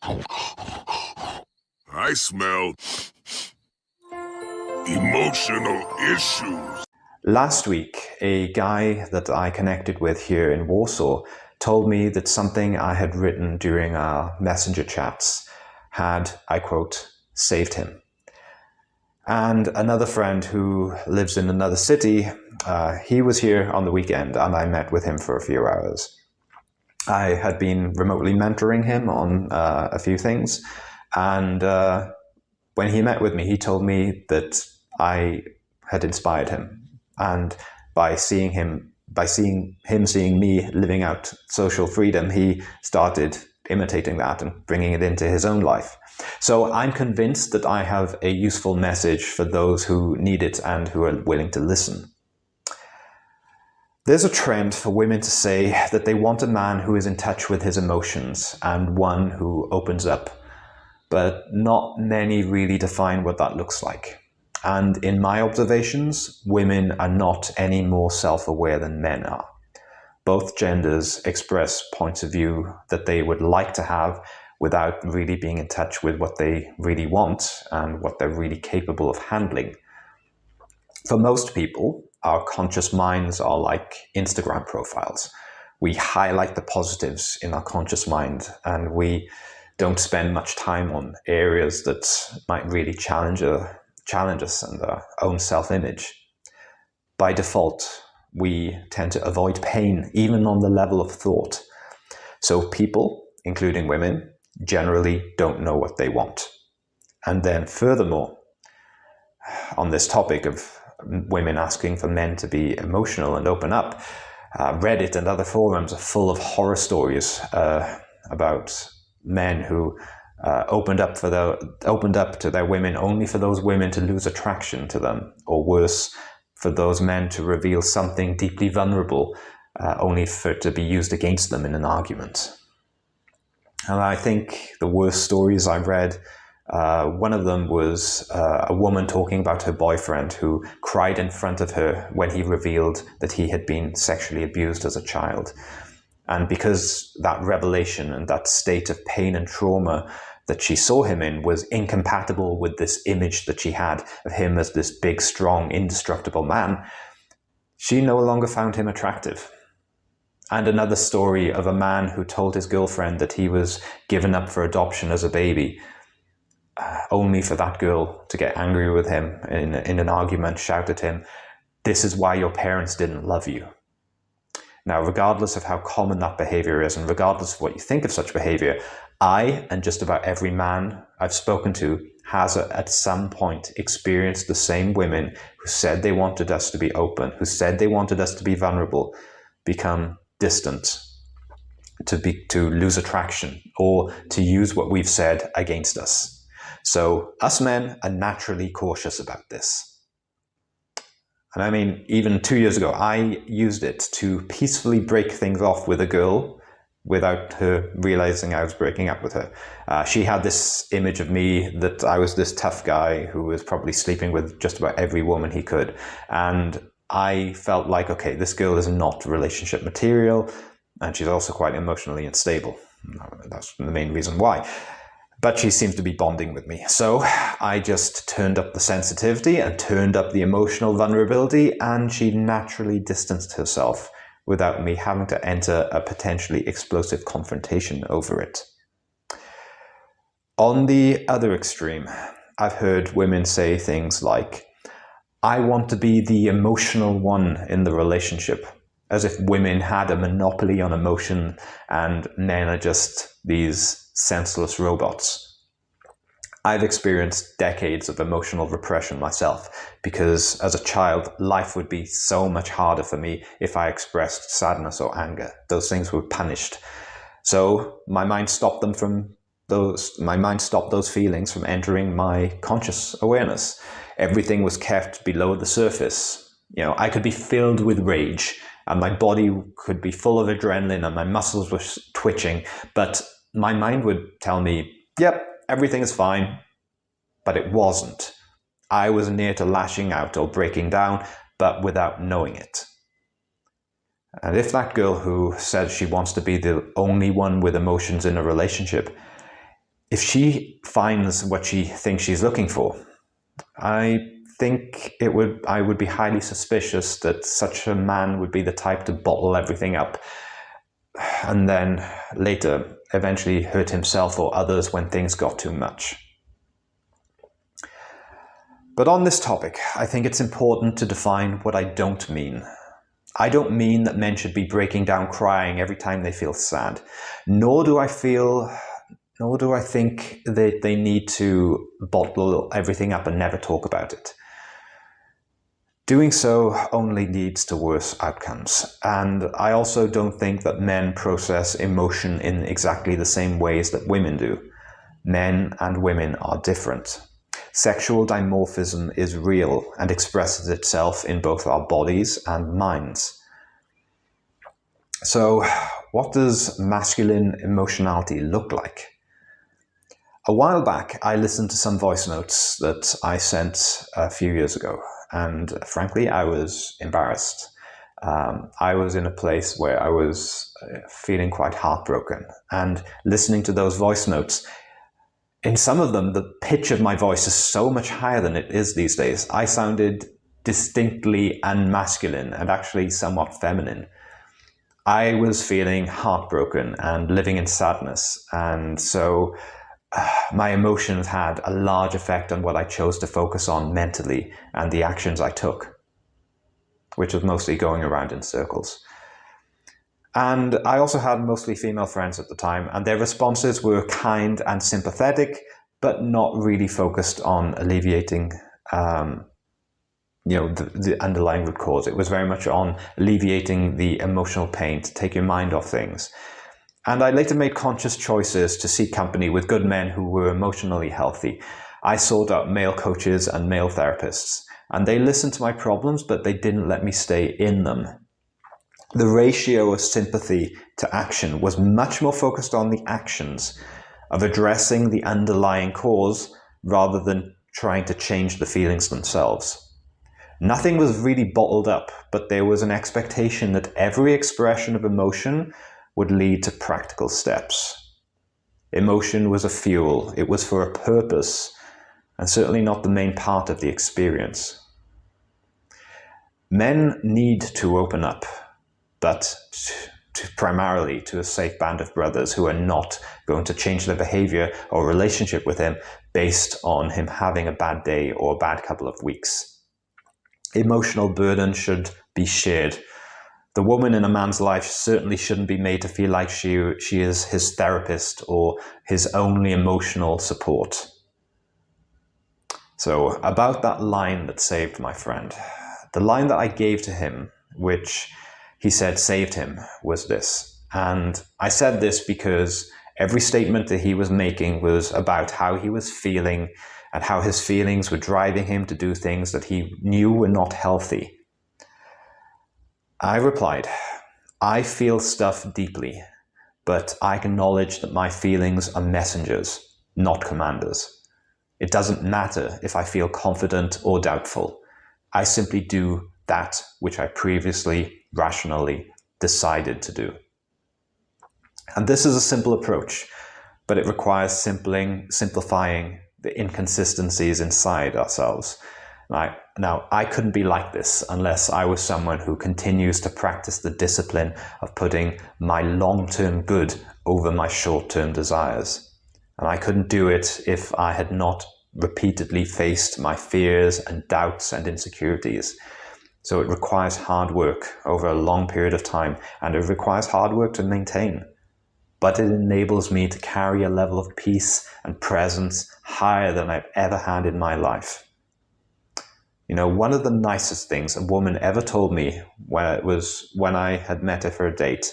I smell emotional issues. Last week, a guy that I connected with here in Warsaw told me that something I had written during our messenger chats had, I quote, saved him. And another friend who lives in another city, he was here on the weekend and I met with him for a few hours. I had been remotely mentoring him on a few things, and when he met with me, he told me that I had inspired him, and by seeing him seeing me living out social freedom, he started imitating that and bringing it into his own life. So I'm convinced that I have a useful message for those who need it and who are willing to listen. There's a trend for women to say that they want a man who is in touch with his emotions and one who opens up, but not many really define what that looks like. And in my observations, women are not any more self-aware than men are. Both genders express points of view that they would like to have without really being in touch with what they really want and what they're really capable of handling. For most people, our conscious minds are like Instagram profiles. We highlight the positives in our conscious mind, and we don't spend much time on areas that might really challenge us and our own self-image. By default, we tend to avoid pain, even on the level of thought. So people, including women, generally don't know what they want. And then furthermore, on this topic of women asking for men to be emotional and open up, Reddit and other forums are full of horror stories about men who opened up to their women only for those women to lose attraction to them, or worse, for those men to reveal something deeply vulnerable only for it to be used against them in an argument. And I think the worst stories I've read, one of them was a woman talking about her boyfriend who cried in front of her when he revealed that he had been sexually abused as a child. And because that revelation and that state of pain and trauma that she saw him in was incompatible with this image that she had of him as this big, strong, indestructible man, she no longer found him attractive. And another story of a man who told his girlfriend that he was given up for adoption as a baby, only for that girl to get angry with him in an argument, shout at him, "This is why your parents didn't love you." Now, regardless of how common that behavior is, and regardless of what you think of such behavior, I, and just about every man I've spoken to, has at some point experienced the same women who said they wanted us to be open, who said they wanted us to be vulnerable, become distant, to lose attraction, or to use what we've said against us. So us men are naturally cautious about this. And I mean, even 2 years ago, I used it to peacefully break things off with a girl without her realizing I was breaking up with her. She had this image of me that I was this tough guy who was probably sleeping with just about every woman he could. And I felt like, okay, this girl is not relationship material, and she's also quite emotionally unstable. That's the main reason why. But she seems to be bonding with me. So I just turned up the sensitivity and turned up the emotional vulnerability, and she naturally distanced herself without me having to enter a potentially explosive confrontation over it. On the other extreme, I've heard women say things like, "I want to be the emotional one in the relationship," as if women had a monopoly on emotion and men are just these senseless robots. I've experienced decades of emotional repression myself, because as a child, life would be so much harder for me if I expressed sadness or anger. Those things were punished. So my mind stopped those feelings from entering my conscious awareness. Everything was kept below the surface. I could be filled with rage, and my body could be full of adrenaline, and my muscles were twitching, but my mind would tell me, yep, everything is fine. But it wasn't. I was near to lashing out or breaking down, but without knowing it. And if that girl who says she wants to be the only one with emotions in a relationship, if she finds what she thinks she's looking for, I think I would be highly suspicious that such a man would be the type to bottle everything up and then later eventually hurt himself or others when things got too much. But on this topic, I think it's important to define what I don't mean. I don't mean that men should be breaking down crying every time they feel sad, nor do I think that they need to bottle everything up and never talk about it. Doing so only leads to worse outcomes. And I also don't think that men process emotion in exactly the same ways that women do. Men and women are different. Sexual dimorphism is real and expresses itself in both our bodies and minds. So, what does masculine emotionality look like? A while back, I listened to some voice notes that I sent a few years ago, and frankly, I was embarrassed. I was in a place where I was feeling quite heartbroken, and listening to those voice notes, in some of them, the pitch of my voice is so much higher than it is these days. I sounded distinctly unmasculine and actually somewhat feminine. I was feeling heartbroken and living in sadness, and so my emotions had a large effect on what I chose to focus on mentally and the actions I took, which was mostly going around in circles. And I also had mostly female friends at the time, and their responses were kind and sympathetic, but not really focused on alleviating the underlying root cause. It was very much on alleviating the emotional pain, to take your mind off things. And I later made conscious choices to seek company with good men who were emotionally healthy. I sought out male coaches and male therapists, and they listened to my problems, but they didn't let me stay in them. The ratio of sympathy to action was much more focused on the actions of addressing the underlying cause rather than trying to change the feelings themselves. Nothing was really bottled up, but there was an expectation that every expression of emotion would lead to practical steps. Emotion was a fuel, it was for a purpose, and certainly not the main part of the experience. Men need to open up, but primarily to a safe band of brothers who are not going to change their behavior or relationship with him based on him having a bad day or a bad couple of weeks. Emotional burden should be shared. The woman in a man's life certainly shouldn't be made to feel like she is his therapist or his only emotional support. So, about that line that saved my friend, the line that I gave to him, which he said saved him, was this. And I said this because every statement that he was making was about how he was feeling and how his feelings were driving him to do things that he knew were not healthy. I replied, I feel stuff deeply, but I acknowledge that my feelings are messengers, not commanders. It doesn't matter if I feel confident or doubtful. I simply do that which I previously rationally decided to do. And this is a simple approach, but it requires simplifying the inconsistencies inside ourselves. Now, I couldn't be like this unless I was someone who continues to practice the discipline of putting my long-term good over my short-term desires. And I couldn't do it if I had not repeatedly faced my fears and doubts and insecurities. So it requires hard work over a long period of time, and it requires hard work to maintain. But it enables me to carry a level of peace and presence higher than I've ever had in my life. You know, one of the nicest things a woman ever told me when I had met her for a date,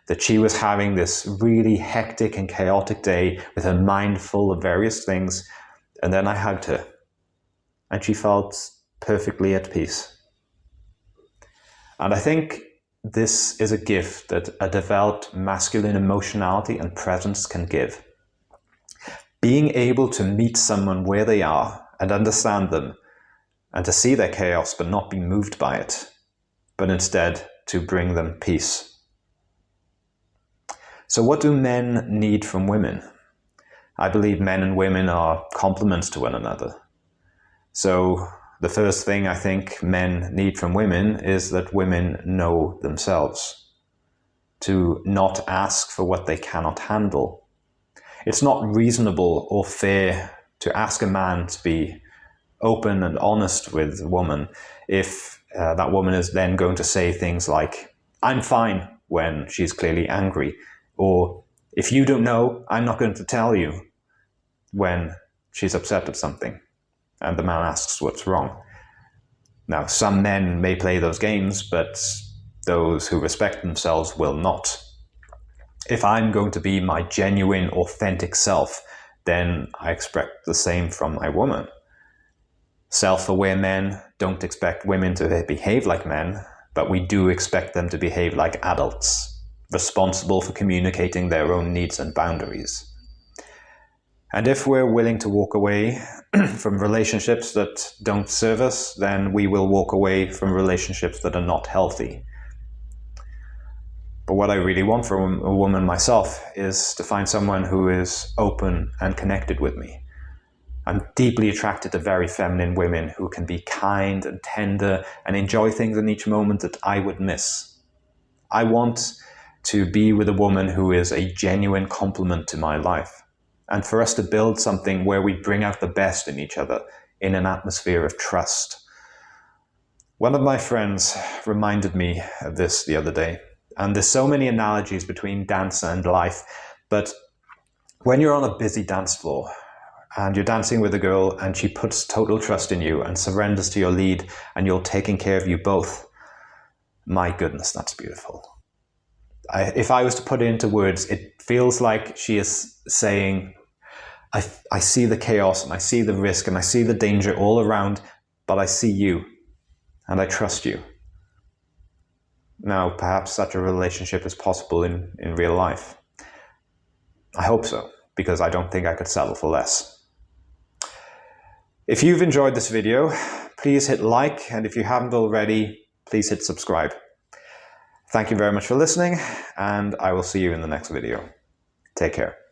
that she was having this really hectic and chaotic day with her mind full of various things, and then I hugged her, and she felt perfectly at peace. And I think this is a gift that a developed masculine emotionality and presence can give. Being able to meet someone where they are and understand them, and to see their chaos but not be moved by it, but instead to bring them peace. So what do men need from women? I believe men and women are complements to one another. So the first thing I think men need from women is that women know themselves, to not ask for what they cannot handle. It's not reasonable or fair to ask a man to be open and honest with a woman if that woman is then going to say things like, "I'm fine," when she's clearly angry, or "If you don't know, I'm not going to tell you," when she's upset at something and the man asks what's wrong. Now, some men may play those games, but those who respect themselves will not. If I'm going to be my genuine, authentic self, then I expect the same from my woman. Self-aware men don't expect women to behave like men, but we do expect them to behave like adults, responsible for communicating their own needs and boundaries. And if we're willing to walk away from relationships that don't serve us, then we will walk away from relationships that are not healthy. But what I really want from a woman myself is to find someone who is open and connected with me. I'm deeply attracted to very feminine women who can be kind and tender and enjoy things in each moment that I would miss. I want to be with a woman who is a genuine complement to my life, and for us to build something where we bring out the best in each other in an atmosphere of trust. One of my friends reminded me of this the other day, and there's so many analogies between dance and life, but when you're on a busy dance floor and you're dancing with a girl and she puts total trust in you and surrenders to your lead and you're taking care of you both, my goodness, that's beautiful. If I was to put it into words, it feels like she is saying, I see the chaos and I see the risk and I see the danger all around, but I see you and I trust you. Now, perhaps such a relationship is possible in real life. I hope so, because I don't think I could settle for less. If you've enjoyed this video, please hit like, and if you haven't already, please hit subscribe. Thank you very much for listening, and I will see you in the next video. Take care.